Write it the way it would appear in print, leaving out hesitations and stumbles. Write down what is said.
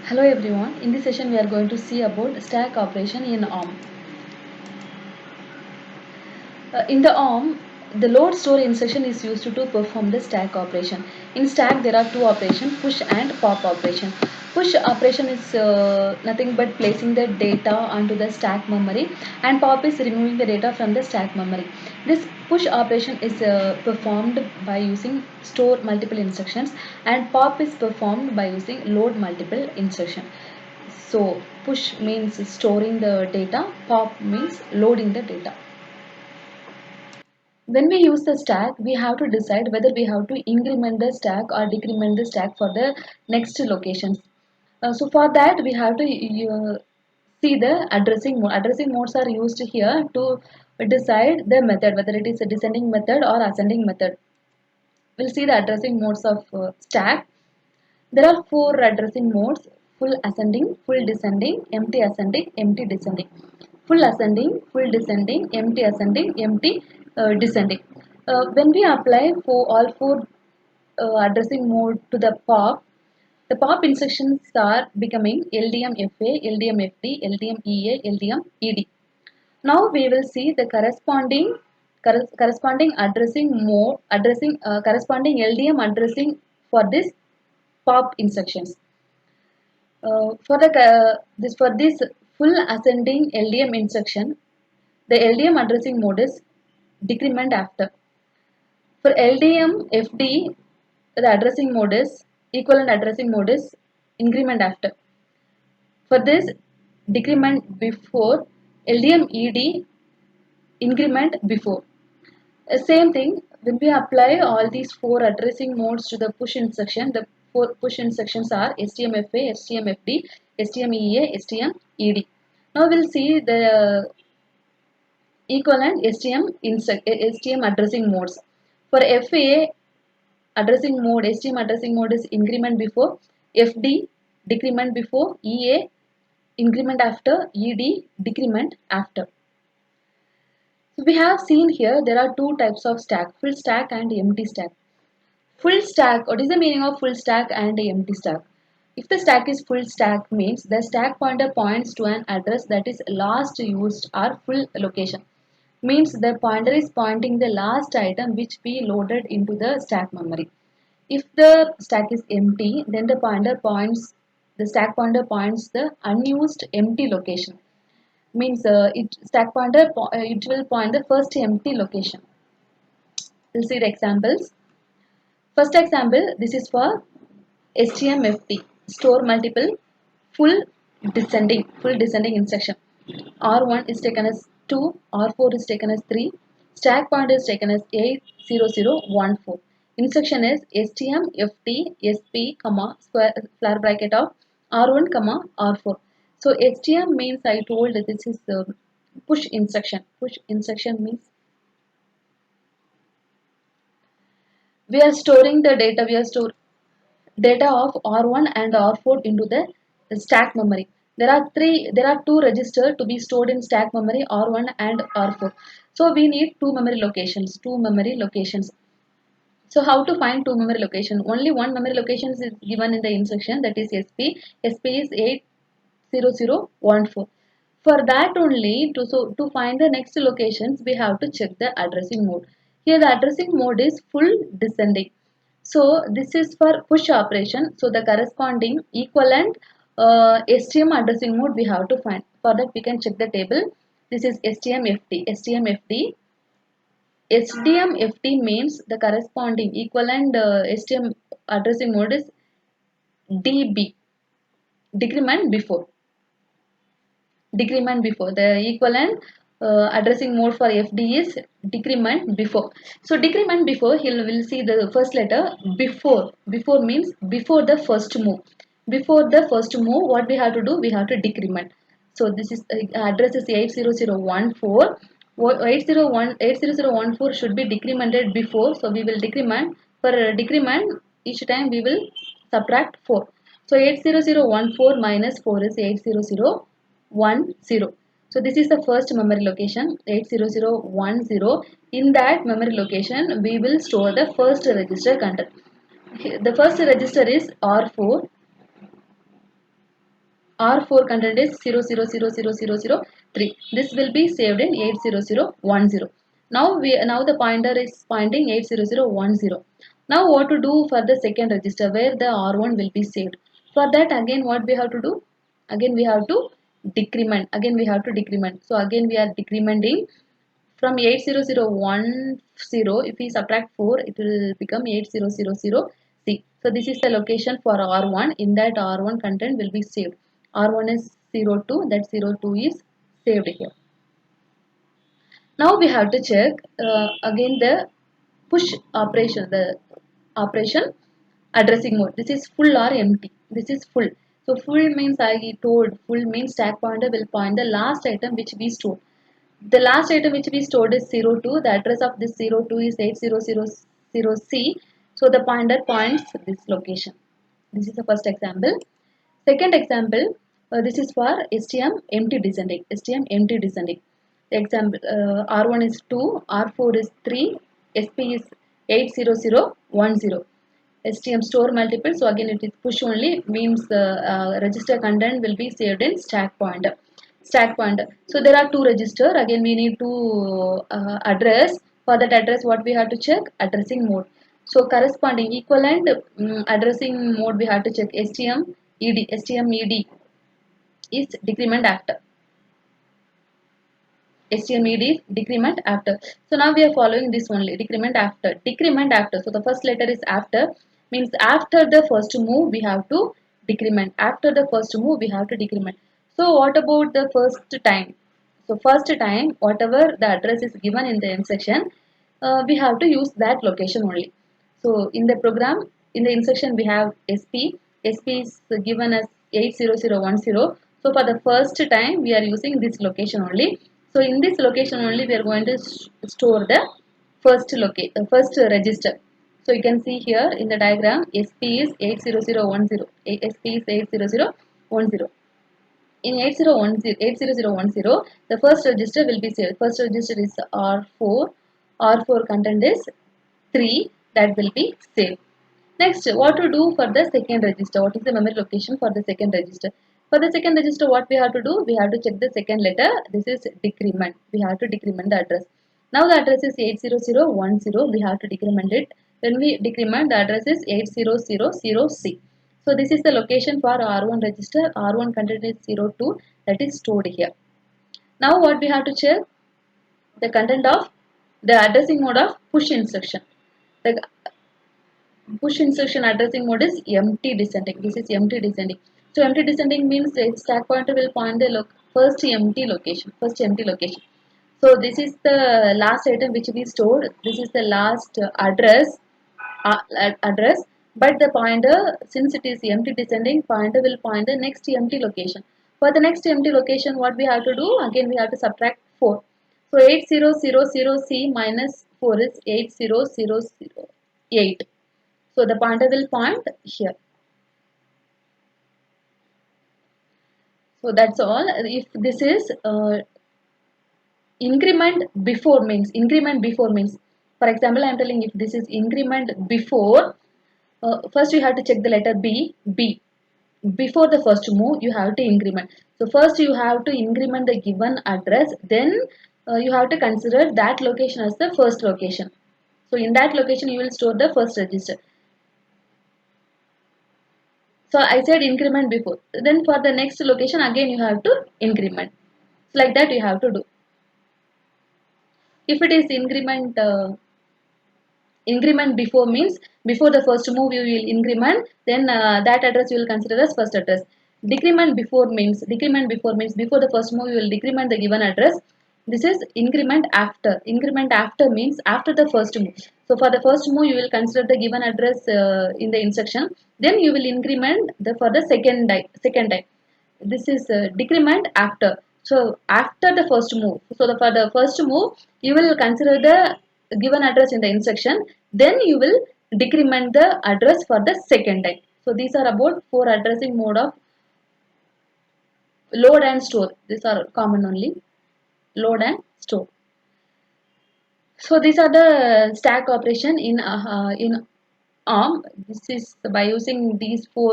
Hello everyone, in this session we are going to see about stack operation in ARM. In the ARM, the load store instruction is used to perform the stack operation. In stack there are two operations, push and pop operation. Push operation is nothing but placing the data onto the stack memory, and pop is removing the data from the stack memory. This push operation is performed by using store multiple instructions, and pop is performed by using load multiple instruction. So push means storing the data, pop means loading the data. When we use the stack, we have to decide whether we have to increment the stack or decrement the stack for the next locations. So for that, we have to see the addressing mode. Addressing modes are used here to decide the method, whether it is a descending method or ascending method. We'll see the addressing modes of stack. There are four addressing modes: full ascending, full descending, empty ascending, empty descending. Full ascending, full descending, empty ascending, empty descending. When we apply for all four addressing mode to the pop instructions are becoming LDMFA, LDMFD, LDMEA, LDMED. Now we will see the corresponding addressing mode, corresponding LDM addressing for this pop instructions. For this full ascending LDM instruction, the LDM addressing mode is decrement after. For LDM FD, the addressing mode is equivalent addressing mode is increment after. For this, decrement before, LDM ED, increment before. Same thing, when we apply all these four addressing modes to the push instruction, the four push instructions are STMFA, STMFD, STMEA, STMED. Now we'll see the equivalent STM addressing modes. For FA addressing mode, STM addressing mode is increment before, FD decrement before, EA increment after, ED decrement after. So we have seen here there are two types of stack, full stack and empty stack. Full stack, what is the meaning of full stack and empty stack? If the stack is full stack means the stack pointer points to an address that is last used or full location. Means the pointer is pointing the last item which we loaded into the stack memory. If the stack is empty, then the stack pointer points the unused empty location. Means it will point the first empty location. We'll see the examples. First example, this is for STMFD, store multiple full descending instruction. R1 is taken as 2, R4 is taken as 3, stack pointer is taken as 80014. Instruction is STMFD SP, square bracket of R1, R4. So STM means I told this is push instruction. Push instruction means we are storing the data. We are storing data of R1 and R4 into the stack memory. There are two registers to be stored in stack memory, R1 and R4. So we need two memory locations. So how to find two memory location? Only one memory location is given in the instruction, that is SP. SP is 80014. For that only, to find the next locations, we have to check the addressing mode. Here the addressing mode is full descending. So this is for push operation. So the corresponding equivalent STM addressing mode we have to find. For that we can check the table. This is STMFD. STMFD. SDMFD means the corresponding equivalent STM addressing mode is DB. Decrement before. Decrement before. The equivalent addressing mode for FD is decrement before. So decrement before, will see the first letter before. Before means before the first move. Before the first move, what we have to do? We have to decrement. So this is address is 80014. 80014 should be decremented before. So we will decrement. For decrement, each time we will subtract 4. So 80014 minus 4 is 80010. So this is the first memory location 80010. In that memory location, we will store the first register content. The first register is R4. R4 content is 0000003. This will be saved in 80010. Now the pointer is pointing 80010. Now what to do for the second register where the R1 will be saved? For that again what we have to do? Again we have to decrement. Again we have to decrement. So again we are decrementing from 80010. If we subtract 4 it will become 8000C. So this is the location for R1. In that R1 content will be saved. R1 is 02, that 02 is saved here. Now we have to check again the push operation, the operation addressing mode. This is full or empty. This is full. So full means I told full means stack pointer will point the last item which we stored. The last item which we stored is 02. The address of this 02 is 8000C. So the pointer points this location. This is the first example. Second example, this is for STM empty descending. STM empty descending. The example R1 is 2, R4 is 3, SP is 80010. STM store multiple. So again it is push only means the register content will be saved in stack pointer. Stack pointer. So there are two register. Again we need to address. For that address what we have to check? Addressing mode. So corresponding equivalent addressing mode we have to check STM ED. STM ED is decrement after. STMED decrement after. So now we are following this only decrement after. Decrement after. So the first letter is after means after the first move we have to decrement. After the first move we have to decrement. So what about the first time? So first time whatever the address is given in the instruction we have to use that location only. So in the program in the instruction we have SP. SP is given as 80010. So for the first time we are using this location only. So in this location only we are going to store the first register. So you can see here in the diagram SP is 80010. SP is 80010. In 80010, the first register will be saved. First register is R4. R4 content is 3, that will be saved. Next, what to do for the second register? What is the memory location for the second register? For the second register, what we have to do? We have to check the second letter. This is decrement. We have to decrement the address. Now the address is 80010. We have to decrement it. When we decrement, the address is 8000C. So this is the location for R1 register. R1 content is 02. That is stored here. Now what we have to check? The content of the addressing mode of push instruction. The push instruction addressing mode is empty descending. This is empty descending. So empty descending means the stack pointer will point the first empty location. First empty location. So this is the last item which we stored. This is the last address. But the pointer, since it is empty descending, pointer will point the next empty location. For the next empty location, what we have to do? Again, we have to subtract 4. So 8000C minus 4 is 8008. So the pointer will point here. So that's all. If this is increment before means, for example, I am telling if this is increment before, first you have to check the letter B. Before the first move, you have to increment. So first you have to increment the given address, then you have to consider that location as the first location. So in that location you will store the first register. So I said increment before. Then for the next location again you have to increment. So like that you have to do. If it is increment before means before the first move you will increment, then that address you will consider as first address. Decrement before means before the first move you will decrement the given address. This is increment after. Increment after means after the first move. So for the first move you will consider the given address in the instruction. Then you will increment for the second time. This is decrement after. So after the first move. So for the first move you will consider the given address in the instruction. Then you will decrement the address for the second time. So these are about 4 addressing mode of load and store. These are common only. Load and store. So these are the stack operation in ARM. This is by using these 4